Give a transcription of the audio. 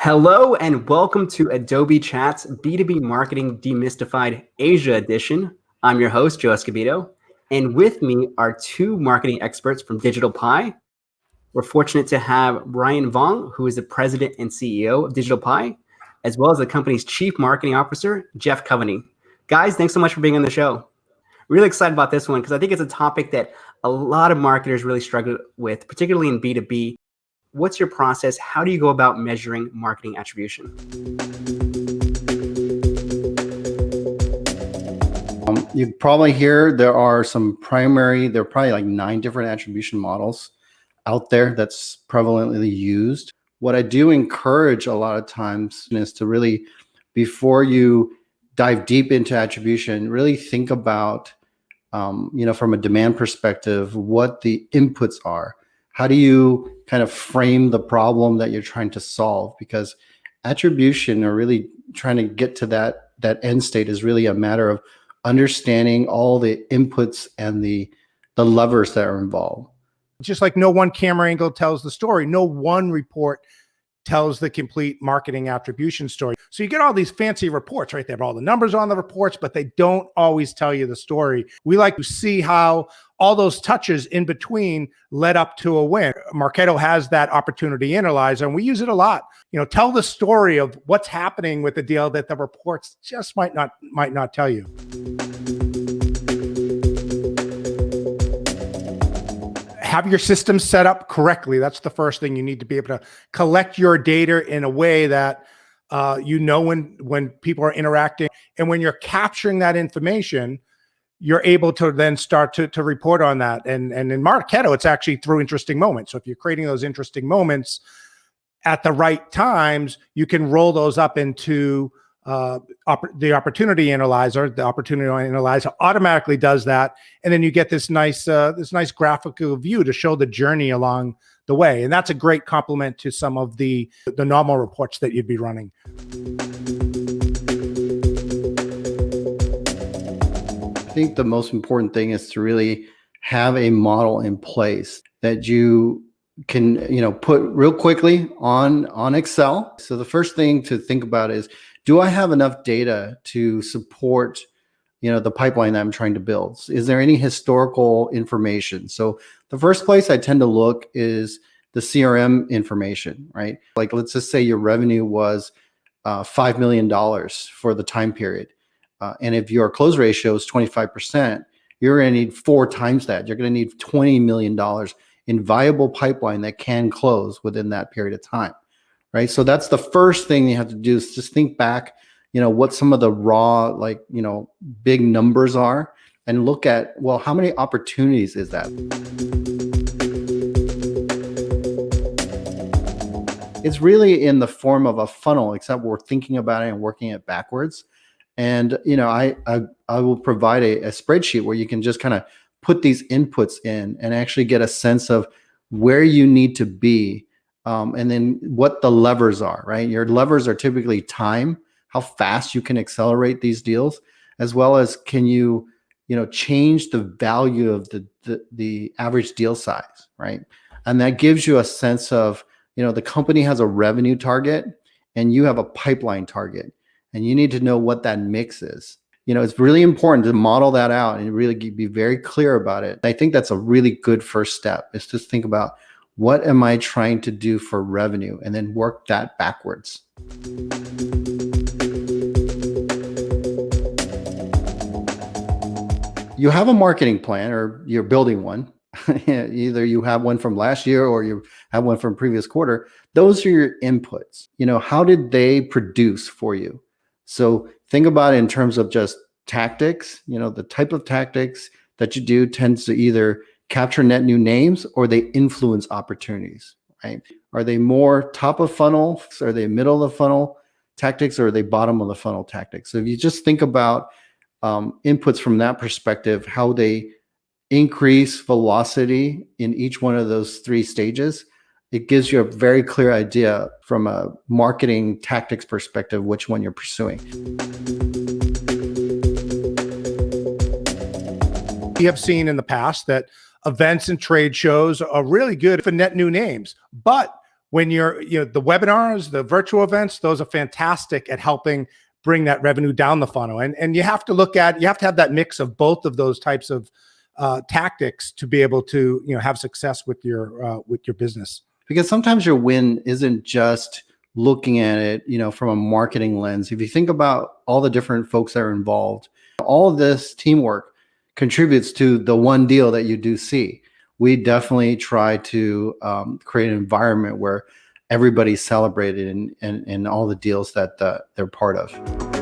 Hello and welcome to Adobe Chat's B2B Marketing Demystified Asia edition. I'm your host, Joe Escobedo, and with me are two marketing experts from Digital Pie. We're fortunate to have Ryan Vong, who is the president and CEO of Digital Pie, as well as the company's chief marketing officer, Jeff Coveney. Guys, thanks so much for being on the show. Really excited about this one because I think it's a topic that a lot of marketers really struggle with, particularly in B2B. What's your process? How do you go about measuring marketing attribution? You probably hear there are probably like 9 different attribution models out there that's prevalently used. What I do encourage a lot of times is to really, before you dive deep into attribution, really think about, from a demand perspective, what the inputs are. How do you kind of frame the problem that you're trying to solve? Because attribution, or really trying to get to that end state, is really a matter of understanding all the inputs and the levers that are involved. Just like no one camera angle tells the story, no one report tells the complete marketing attribution story. So you get all these fancy reports, right? They have all the numbers on the reports, but they don't always tell you the story. We like to see how all those touches in between led up to a win. Marketo has that opportunity analyzer, and we use it a lot. Tell the story of what's happening with the deal that the reports just might not tell you. Have your system set up correctly. That's the first thing. You need to be able to collect your data in a way that when people are interacting, and when you're capturing that information, you're able to then start to report on that. And in Marketo, it's actually through interesting moments. So if you're creating those interesting moments at the right times, you can roll those up into the opportunity analyzer. The opportunity analyzer automatically does that, and then you get this nice graphical view to show the journey along the way. And that's a great complement to some of the normal reports that you'd be running. I think the most important thing is to really have a model in place that you can put real quickly on Excel. So the first thing to think about is, do I have enough data to support the pipeline that I'm trying to build? Is there any historical information? So the first place I tend to look is the CRM information, right? Like, let's just say your revenue was $5 million for the time period. And if your close ratio is 25%, you're going to need 4 times that. You're going to need $20 million in viable pipeline that can close within that period of time, right? So that's the first thing you have to do, is just think back, what some of the raw, big numbers are, and look at, well, how many opportunities is that? It's really in the form of a funnel, except we're thinking about it and working it backwards. And I will provide a spreadsheet where you can just kind of put these inputs in and actually get a sense of where you need to be, and then what the levers are, right? Your levers are typically time, how fast you can accelerate these deals, as well as can you change the value of the average deal size, right? And that gives you a sense of, the company has a revenue target and you have a pipeline target, and you need to know what that mix is. It's really important to model that out and really be very clear about it. I think that's a really good first step, is to think about, what am I trying to do for revenue, and then work that backwards. You have a marketing plan, or you're building one. Either you have one from last year or you have one from previous quarter. Those are your inputs. How did they produce for you? So think about it in terms of just tactics. The type of tactics that you do tends to either capture net new names or they influence opportunities, right? Are they more top of funnel? Are they middle of the funnel tactics, or are they bottom of the funnel tactics? So if you just think about inputs from that perspective, how they increase velocity in each one of those 3 stages, it gives you a very clear idea from a marketing tactics perspective which one you're pursuing. We have seen in the past that events and trade shows are really good for net new names, but when the webinars, the virtual events, those are fantastic at helping bring that revenue down the funnel. And you have to have that mix of both of those types of tactics to be able to, have success with your business. Because sometimes your win isn't just looking at it, from a marketing lens. If you think about all the different folks that are involved, all of this teamwork contributes to the one deal that you do see. We definitely try to create an environment where everybody's celebrated in all the deals that they're part of.